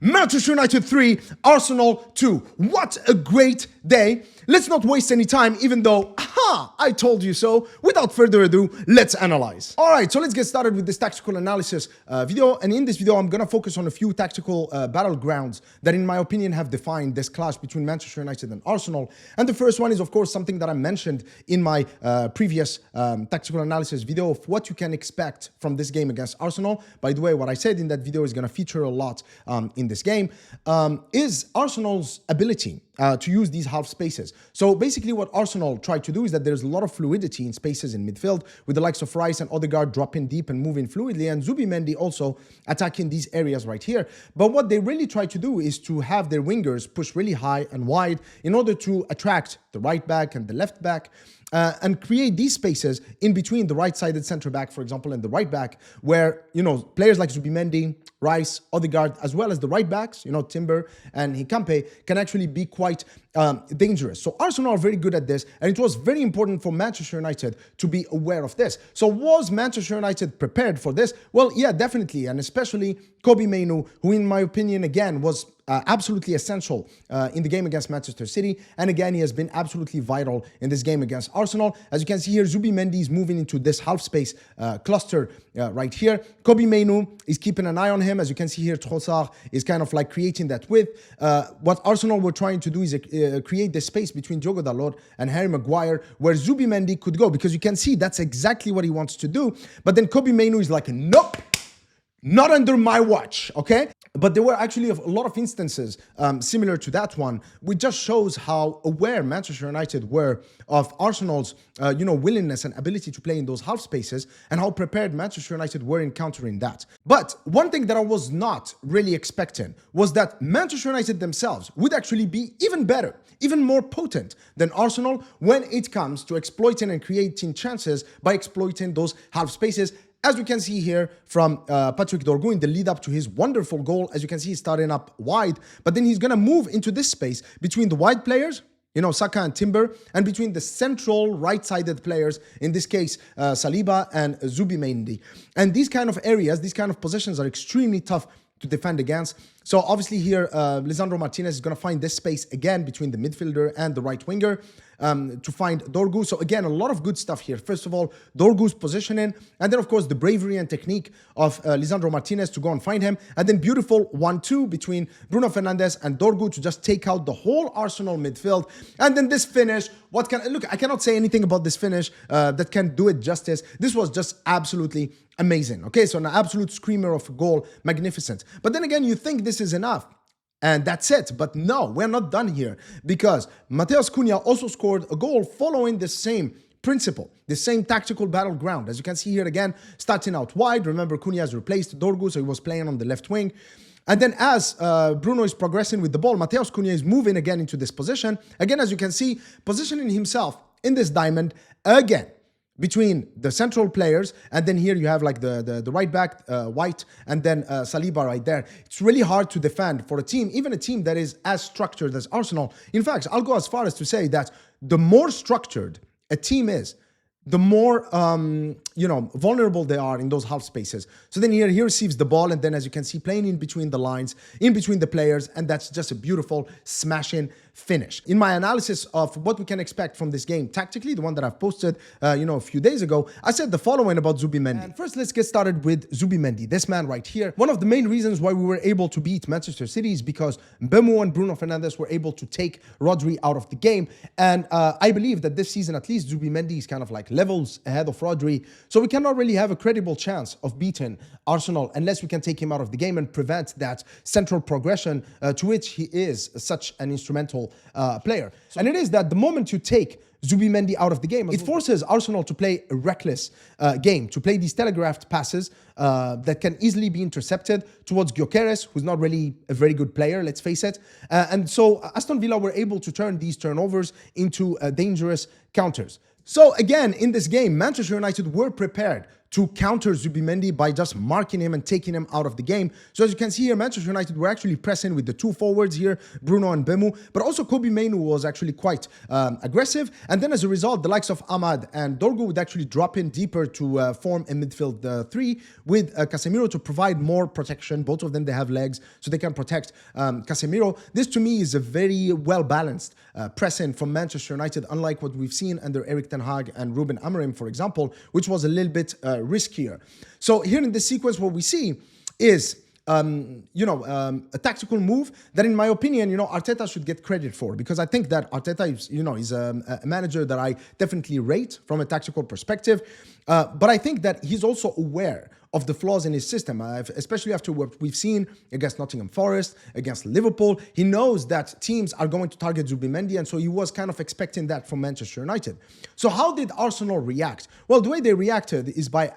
Manchester United 3, Arsenal 2. What a great day. Let's not waste any time, even though, I told you so. Without further ado, let's analyze. All right, so let's get started with this tactical analysis video. And in this video, I'm going to focus on a few tactical battlegrounds that, in my opinion, have defined this clash between Manchester United and Arsenal. And the first one is, of course, something that I mentioned in my previous tactical analysis video of what you can expect from this game against Arsenal. By the way, what I said in that video is going to feature a lot in this game, is Arsenal's ability to use these half spaces. So basically what Arsenal tried to do is that there's a lot of fluidity in spaces in midfield with the likes of Rice and Odegaard dropping deep and moving fluidly, and Zubimendi also attacking these areas right here. But what they really try to do is to have their wingers push really high and wide in order to attract the right back and the left back and create these spaces in between the right-sided centre back, for example, and the right back, where, players like Zubimendi, Rice, Odegaard, as well as the right backs, Timber and Hikampe, can actually be quite dangerous. So Arsenal are very good at this, and it was very important for Manchester United to be aware of this. So was Manchester United prepared for this? Well, yeah, definitely, and especially Kobbie Mainoo, who in my opinion, again, was absolutely essential in the game against Manchester City. And again, he has been absolutely vital in this game against Arsenal. As you can see here, Zubimendi is moving into this half space cluster right here. Kobbie Mainoo is keeping an eye on him. As you can see here, Trossard is kind of like creating that width. What Arsenal were trying to do is create the space between Diogo Dalot and Harry Maguire, where Zubimendi could go, because you can see that's exactly what he wants to do. But then Kobbie Mainoo is like, nope, not under my watch, okay? But there were actually a lot of instances similar to that one, which just shows how aware Manchester United were of Arsenal's, willingness and ability to play in those half spaces, and how prepared Manchester United were in countering that. But one thing that I was not really expecting was that Manchester United themselves would actually be even better, even more potent than Arsenal when it comes to exploiting and creating chances by exploiting those half spaces. As we can see here from Patrick Dorgu in the lead up to his wonderful goal, as you can see, he's starting up wide, but then he's going to move into this space between the wide players, Saka and Timber, and between the central right-sided players, in this case, Saliba and Zubimendi. And these kind of areas, these kind of positions are extremely tough to defend against. So obviously here, Lisandro Martinez is going to find this space again between the midfielder and the right winger to find Dorgu. So again, a lot of good stuff here. First of all, Dorgu's positioning, and then of course the bravery and technique of Lisandro Martinez to go and find him, and then beautiful 1-2 between Bruno Fernandes and Dorgu to just take out the whole Arsenal midfield. And then this finish, I cannot say anything about this finish that can do it justice. This was just absolutely amazing. Okay, so an absolute screamer of a goal, magnificent. But then again, you think this is enough and that's it. But no, we're not done here, because Matheus Cunha also scored a goal following the same principle, the same tactical battleground. As you can see here again, starting out wide. Remember, Cunha has replaced Dorgu, so he was playing on the left wing. And then as Bruno is progressing with the ball, Matheus Cunha is moving again into this position. Again, as you can see, positioning himself in this diamond again between the central players, and then here you have like the right back, White, and then Saliba right there. It's really hard to defend for a team, even a team that is as structured as Arsenal. In fact, I'll go as far as to say that the more structured a team is, the more, vulnerable they are in those half spaces. So then he receives the ball, and then as you can see, playing in between the lines, in between the players, and that's just a beautiful smashing finish. In my analysis of what we can expect from this game tactically, the one that I've posted, a few days ago, I said the following about Zubimendi. And first, let's get started with Zubimendi, this man right here. One of the main reasons why we were able to beat Manchester City is because Mbeumo and Bruno Fernandes were able to take Rodri out of the game. And I believe that this season, at least, Zubimendi is kind of like levels ahead of Rodri. So we cannot really have a credible chance of beating Arsenal unless we can take him out of the game and prevent that central progression to which he is such an instrumental player. And it is that the moment you take Zubimendi out of the game, it forces Arsenal to play a reckless game, to play these telegraphed passes that can easily be intercepted towards Gyökeres, who's not really a very good player, let's face it. And so Aston Villa were able to turn these turnovers into dangerous counters. So again, in this game, Manchester United were prepared to counter Zubimendi by just marking him and taking him out of the game. So as you can see here, Manchester United were actually pressing with the two forwards here, Bruno and Bemu, but also Kobe Mainoo was actually quite aggressive. And then as a result, the likes of Ahmad and Dorgu would actually drop in deeper to form a midfield three with Casemiro to provide more protection. Both of them, they have legs, so they can protect Casemiro. This to me is a very well-balanced pressing from Manchester United, unlike what we've seen under Erik ten Hag and Ruben Amorim, for example, which was a little bit riskier. So here in this sequence, what we see is a tactical move that, in my opinion, Arteta should get credit for, because I think that Arteta is a manager that I definitely rate from a tactical perspective. But I think that he's also aware of the flaws in his system, especially after what we've seen against Nottingham Forest, against Liverpool. He knows that teams are going to target Zubimendi, and so he was kind of expecting that from Manchester United. So how did Arsenal react? Well, the way they reacted is by,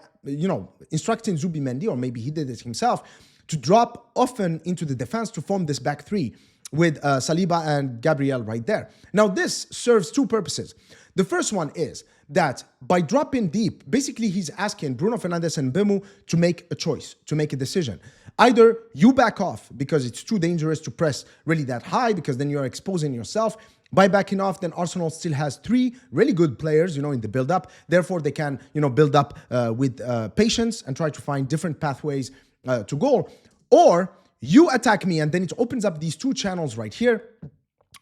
instructing Zubimendi, or maybe he did it himself, to drop often into the defense to form this back three with Saliba and Gabriel right there. Now, this serves two purposes. The first one is that by dropping deep, basically he's asking Bruno Fernandes and Bemu to make a choice, to make a decision. Either you back off because it's too dangerous to press really that high, because then you're exposing yourself. By backing off, then Arsenal still has three really good players, in the build-up. Therefore, they can, build up with patience and try to find different pathways to goal. Or you attack me, and then it opens up these two channels right here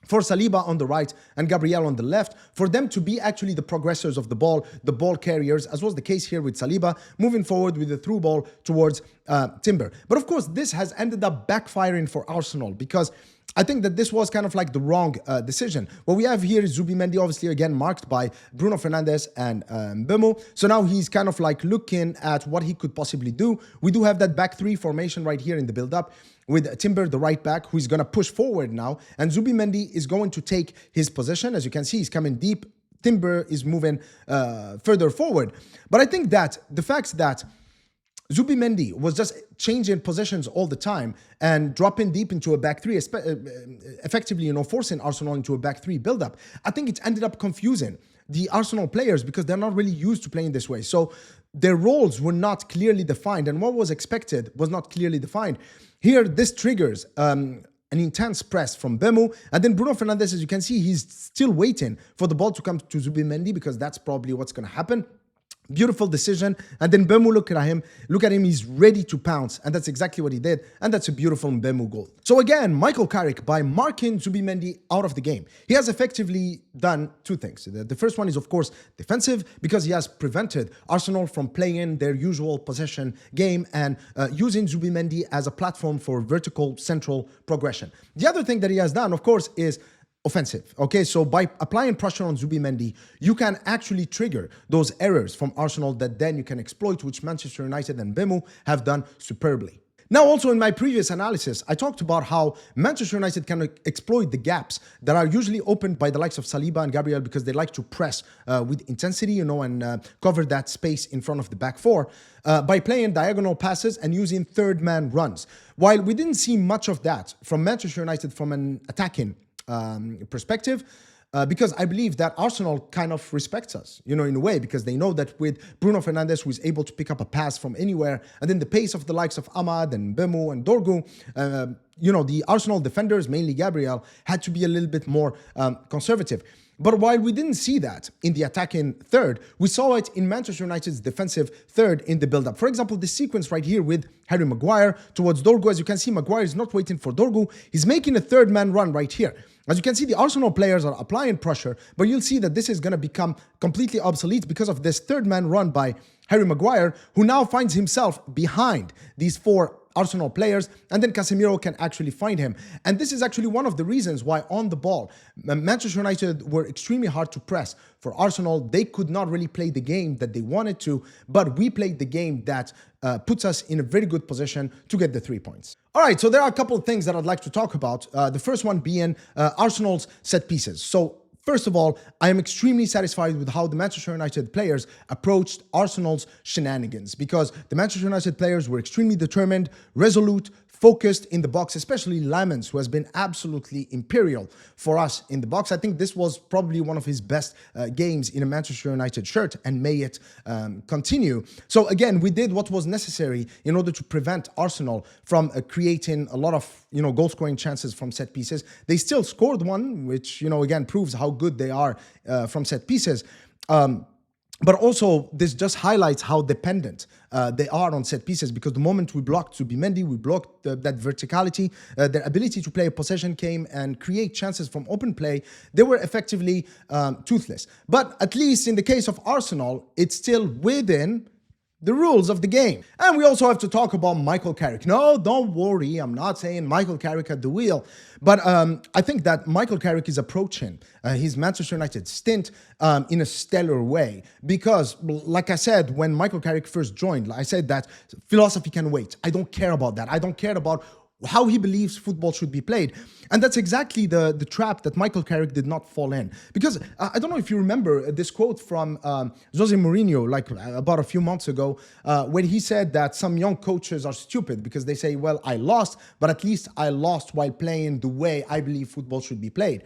for Saliba on the right and Gabriel on the left, for them to be actually the progressors of the ball carriers, as was the case here with Saliba, moving forward with the through ball towards Timber. But of course, this has ended up backfiring for Arsenal, because I think that this was kind of like the wrong decision. What we have here is Zubimendi, obviously, again, marked by Bruno Fernandes and Bemu. So now he's kind of like looking at what he could possibly do. We do have that back three formation right here in the build-up with Timber, the right back, who's going to push forward now. And Zubimendi is going to take his position. As you can see, he's coming deep. Timber is moving further forward. But I think that the fact that Zubimendi was just changing positions all the time and dropping deep into a back three, effectively, forcing Arsenal into a back three build-up, I think it ended up confusing the Arsenal players, because they're not really used to playing this way. So their roles were not clearly defined, and what was expected was not clearly defined. Here, this triggers an intense press from Bemu, and then Bruno Fernandes, as you can see, he's still waiting for the ball to come to Zubimendi, because that's probably what's going to happen. Beautiful decision. And then Bemu, look at him, he's ready to pounce. And that's exactly what he did. And that's a beautiful Bemu goal. So again, Michael Carrick, by marking Zubimendi out of the game, he has effectively done two things. The first one is, of course, defensive, because he has prevented Arsenal from playing their usual possession game and using Zubimendi as a platform for vertical central progression. The other thing that he has done, of course, is offensive. Okay, so by applying pressure on Zubimendi, you can actually trigger those errors from Arsenal that then you can exploit, which Manchester United and Bemu have done superbly. Now, also in my previous analysis, I talked about how Manchester United can exploit the gaps that are usually opened by the likes of Saliba and Gabriel, because they like to press with intensity, and cover that space in front of the back four by playing diagonal passes and using third-man runs. While we didn't see much of that from Manchester United from an attacking perspective, because I believe that Arsenal kind of respects us, in a way, because they know that with Bruno Fernandes, who is able to pick up a pass from anywhere, and then the pace of the likes of Ahmad and Bemu and Dorgu, the Arsenal defenders, mainly Gabriel, had to be a little bit more conservative. But while we didn't see that in the attacking third, we saw it in Manchester United's defensive third in the build-up. For example, this sequence right here with Harry Maguire towards Dorgu. As you can see, Maguire is not waiting for Dorgu. He's making a third-man run right here. As you can see, the Arsenal players are applying pressure, but you'll see that this is going to become completely obsolete because of this third-man run by Harry Maguire, who now finds himself behind these four Arsenal players, and then Casemiro can actually find him. And this is actually one of the reasons why on the ball, Manchester United were extremely hard to press. For Arsenal, they could not really play the game that they wanted to, but we played the game that puts us in a very good position to get the 3 points. All right, so there are a couple of things that I'd like to talk about. The first one being Arsenal's set pieces. So first of all, I am extremely satisfied with how the Manchester United players approached Arsenal's shenanigans, because the Manchester United players were extremely determined, resolute, focused in the box, especially Lamens, who has been absolutely imperial for us in the box. I think this was probably one of his best games in a Manchester United shirt, and may it continue. So again, we did what was necessary in order to prevent Arsenal from creating a lot of goal scoring chances from set pieces. They still scored one, which again proves how good they are from set pieces. But also, this just highlights how dependent they are on set pieces, because the moment we blocked Zubimendi, we blocked that verticality, their ability to play a possession game and create chances from open play, they were effectively toothless. But at least in the case of Arsenal, it's still within the rules of the game. And we also have to talk about Michael Carrick. No, don't worry, I'm not saying Michael Carrick at the wheel, but I think that Michael Carrick is approaching his Manchester United stint in a stellar way, because like I said, when Michael Carrick first joined, I said that philosophy can wait. I don't care about that. I don't care about how he believes football should be played. And that's exactly the trap that Michael Carrick did not fall in. Because I don't know if you remember this quote from Jose Mourinho, like about a few months ago, when he said that some young coaches are stupid because they say, well, I lost, but at least I lost while playing the way I believe football should be played.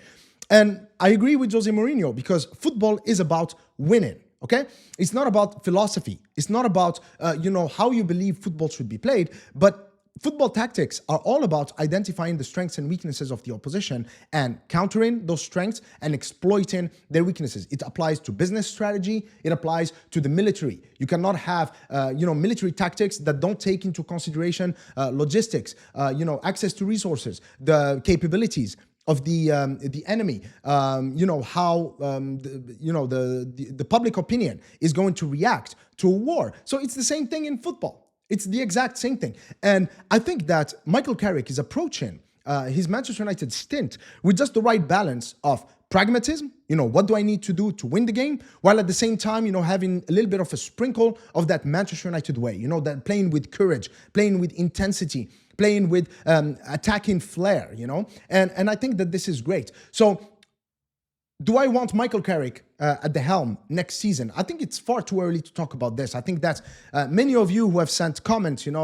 And I agree with Jose Mourinho, because football is about winning. Okay, it's not about philosophy. It's not about how you believe football should be played, but football tactics are all about identifying the strengths and weaknesses of the opposition and countering those strengths and exploiting their weaknesses. It applies to business strategy. It applies to the military. You cannot have, military tactics that don't take into consideration logistics, access to resources, the capabilities of the enemy, how the public opinion is going to react to a war. So it's the same thing in football. It's the exact same thing. And I think that Michael Carrick is approaching his Manchester United stint with just the right balance of pragmatism, what do I need to do to win the game, while at the same time, having a little bit of a sprinkle of that Manchester United way, that playing with courage, playing with intensity, playing with attacking flair, and I think that this is great. So do I want Michael Carrick at the helm next season? I think it's far too early to talk about this. I think that many of you who have sent comments, even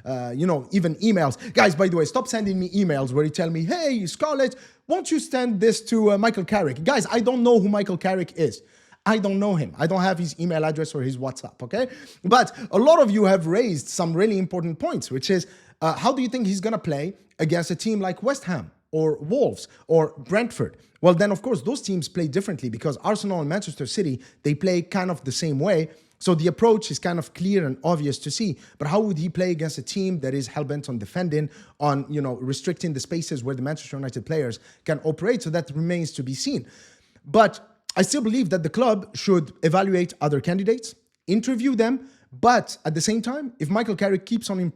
emails. Guys, by the way, stop sending me emails where you tell me, hey, Scarlett, won't you send this to Michael Carrick? Guys, I don't know who Michael Carrick is. I don't know him. I don't have his email address or his WhatsApp, okay? But a lot of you have raised some really important points, which is, how do you think he's going to play against a team like West Ham or Wolves or Brentford? Well, then, of course, those teams play differently, because Arsenal and Manchester City, they play kind of the same way. So the approach is kind of clear and obvious to see. But how would he play against a team that is hell-bent on defending, on, restricting the spaces where the Manchester United players can operate? So that remains to be seen. But I still believe that the club should evaluate other candidates, interview them. But at the same time, if Michael Carrick keeps on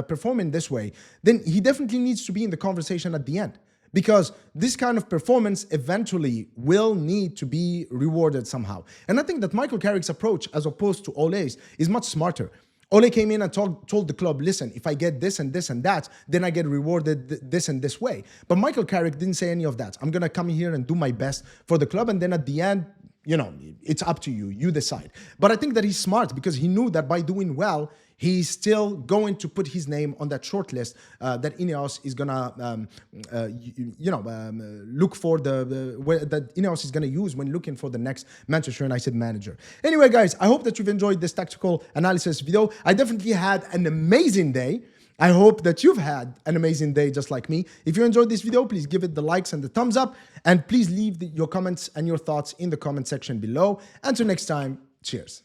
performing this way, then he definitely needs to be in the conversation at the end. Because this kind of performance eventually will need to be rewarded somehow. And I think that Michael Carrick's approach, as opposed to Ole's, is much smarter. Ole came in and told the club, listen, if I get this and this and that, then I get rewarded this and this way. But Michael Carrick didn't say any of that. I'm going to come here and do my best for the club. And then at the end, it's up to you. You decide. But I think that he's smart, because he knew that by doing well, he's still going to put his name on that short list that Ineos is gonna, look for that Ineos is gonna use when looking for the next Manchester United manager. Anyway, guys, I hope that you've enjoyed this tactical analysis video. I definitely had an amazing day. I hope that you've had an amazing day just like me. If you enjoyed this video, please give it the likes and the thumbs up, and please leave your comments and your thoughts in the comment section below. Until next time, cheers.